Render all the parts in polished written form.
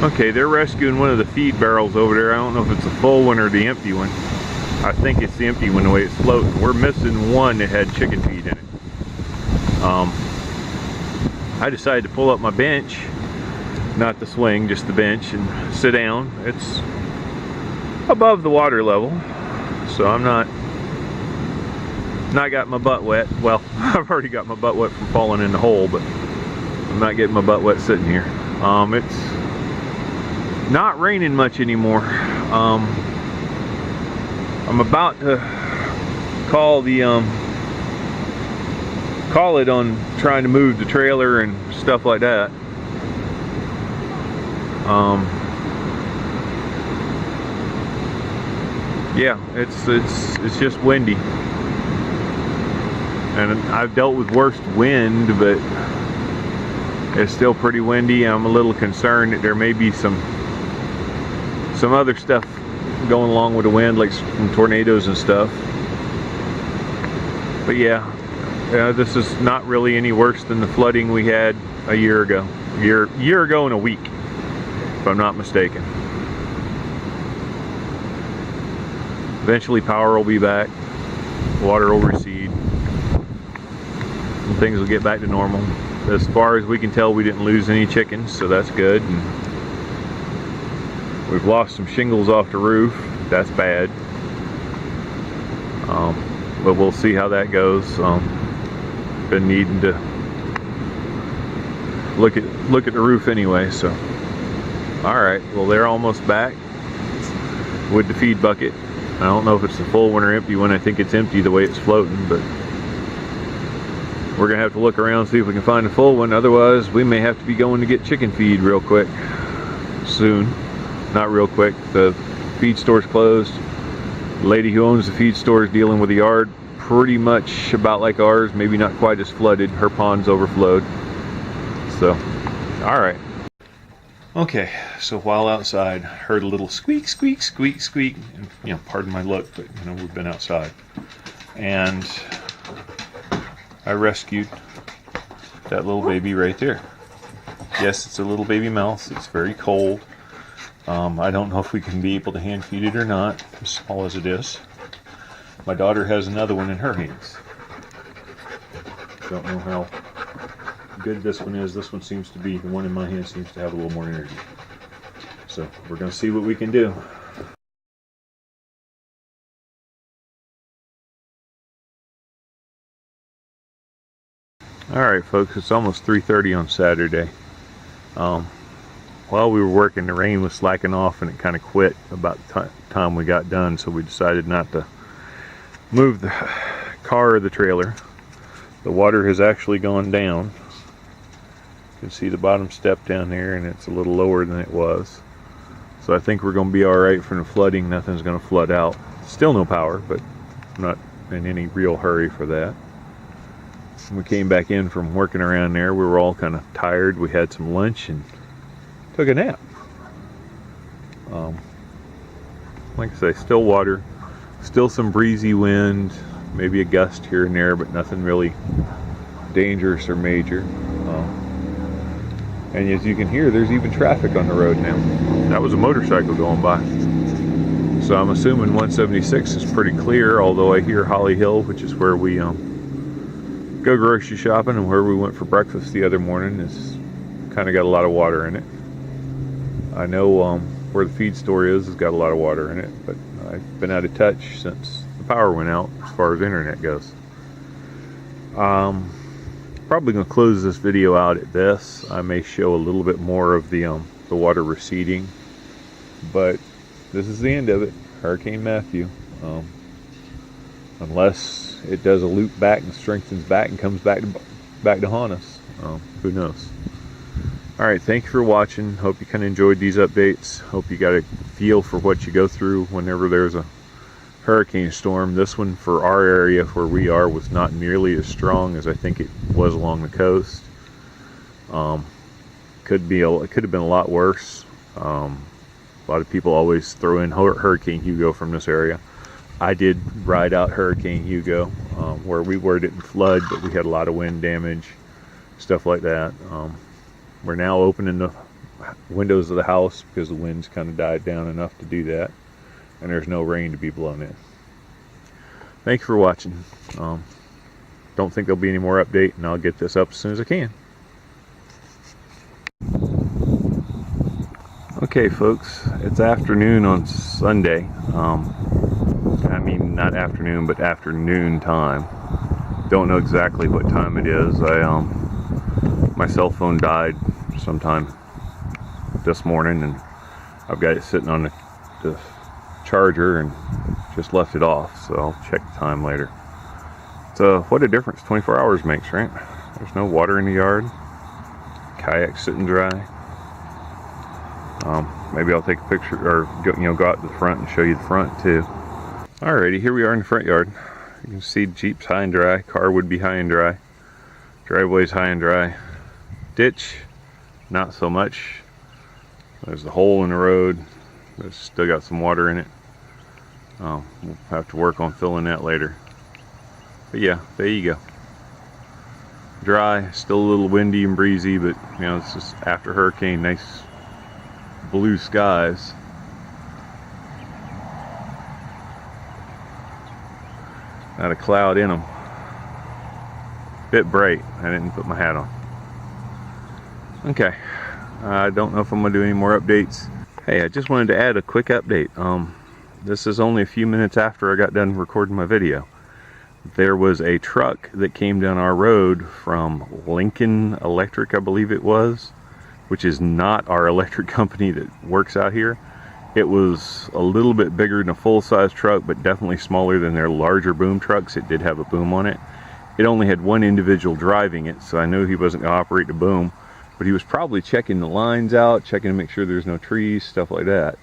Okay, they're rescuing one of the feed barrels over there. I don't know if it's a full one or the empty one. I think it's the empty one the way it's floating. We're missing one that had chicken feed in it. I decided to pull up my bench, not the swing, just the bench, and sit down. It's above the water level, so I'm not got my butt wet. Well, I've already got my butt wet from falling in the hole, but I'm not getting my butt wet sitting here. It's not raining much anymore. I'm about to call it on trying to move the trailer and stuff like that. Yeah, it's just windy, and I've dealt with worse wind, but it's still pretty windy. I'm a little concerned that there may be some other stuff going along with the wind, like some tornadoes and stuff. But yeah, this is not really any worse than the flooding we had a year ago. Year ago in a week, if I'm not mistaken. Eventually power will be back, water will recede, and things will get back to normal. As far as we can tell, we didn't lose any chickens, so that's good. And we've lost some shingles off the roof. That's bad. But we'll see how that goes. Been needing to look at the roof anyway. So, all right. Well, they're almost back with the feed bucket. I don't know if it's the full one or empty one. I think it's empty the way it's floating, but we're gonna have to look around, see if we can find a full one. Otherwise, we may have to be going to get chicken feed real quick soon. Not real quick. The feed store's closed. The lady who owns the feed store is dealing with the yard pretty much about like ours, maybe not quite as flooded. Her pond's overflowed. So, all right. Okay, so while outside, heard a little squeak, squeak, squeak, squeak. And, you know, pardon my look, but you know, we've been outside. And I rescued that little baby right there. Yes, it's a little baby mouse. It's very cold. I don't know if we can be able to hand feed it or not, as small as it is. My daughter has another one in her hands. Don't know how good this one is. This one seems to be, the one in my hand seems to have a little more energy. So we're going to see what we can do. Alright folks, it's almost 3:30 on Saturday. While we were working, the rain was slacking off and it kind of quit about the time we got done, so we decided not to move the car or the trailer. The water has actually gone down. You can see the bottom step down there, and it's a little lower than it was. So I think we're going to be alright from the flooding. Nothing's going to flood out. Still no power, but I'm not in any real hurry for that. We came back in from working around there. We were all kind of tired. We had some lunch and took a nap. Like I say, still water, still some breezy wind, maybe a gust here and there, but nothing really dangerous or major. And as you can hear, there's even traffic on the road now. That was a motorcycle going by. So I'm assuming 176 is pretty clear, although I hear Holly Hill, which is where we go grocery shopping and where we went for breakfast the other morning, is kind of got a lot of water in it. I know where the feed store is has got a lot of water in it, but I've been out of touch since the power went out as far as internet goes. Probably going to close this video out at this. I may show a little bit more of the water receding, but this is the end of it. Hurricane Matthew. Unless it does a loop back and strengthens back and comes back to haunt us. Who knows? Alright, thank you for watching. Hope you kind of enjoyed these updates. Hope you got a feel for what you go through whenever there's a hurricane storm. This one for our area where we are was not nearly as strong as I think it was along the coast. It could have been a lot worse. A lot of people always throw in Hurricane Hugo from this area. I did ride out Hurricane Hugo, where we were didn't flood, but we had a lot of wind damage, stuff like that. We're now opening the windows of the house because the wind's kind of died down enough to do that, and there's no rain to be blown in. Thanks for watching. Don't think there'll be any more update, and I'll get this up as soon as I can. Okay folks, it's afternoon on Sunday. I mean not afternoon, but afternoon time. Don't know exactly what time it is. My cell phone died sometime this morning, and I've got it sitting on the charger and just left it off, so I'll check the time later. So what a difference 24 hours makes, right? There's no water in the yard, kayak sitting dry. Maybe I'll take a picture, or go out to the front and show you the front too. Alrighty, here we are in the front yard. You can see Jeep's high and dry, car would be high and dry, driveway's high and dry, ditch not so much. There's the hole in the road, it's still got some water in it. We'll have to work on filling that later. But yeah, there you go. Dry, still a little windy and breezy, but it's just after hurricane, nice blue skies. Not a cloud in them. Bit bright. I didn't put my hat on. Okay. I don't know if I'm going to do any more updates. Hey, I just wanted to add a quick update. This is only a few minutes after I got done recording my video. There was a truck that came down our road from Lincoln Electric, I believe it was, which is not our electric company that works out here. It was a little bit bigger than a full-size truck, but definitely smaller than their larger boom trucks. It did have a boom on it. It only had one individual driving it, so I knew he wasn't going to operate the boom, but he was probably checking the lines out, checking to make sure there's no trees, stuff like that.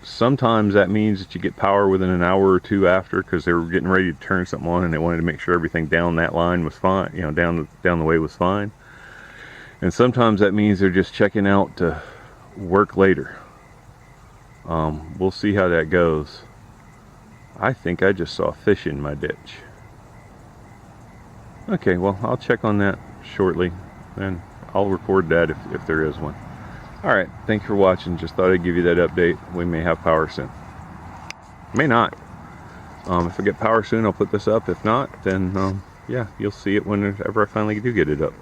Sometimes that means that you get power within an hour or two after, because they were getting ready to turn something on and they wanted to make sure everything down that line was fine, down the way was fine. And sometimes that means they're just checking out to work later. We'll see how that goes. I think I just saw fish in my ditch. Okay, well, I'll check on that shortly, and I'll record that if there is one. Alright, thanks for watching. Just thought I'd give you that update. We may have power soon. May not. If I get power soon, I'll put this up. If not, then yeah, you'll see it whenever I finally do get it up.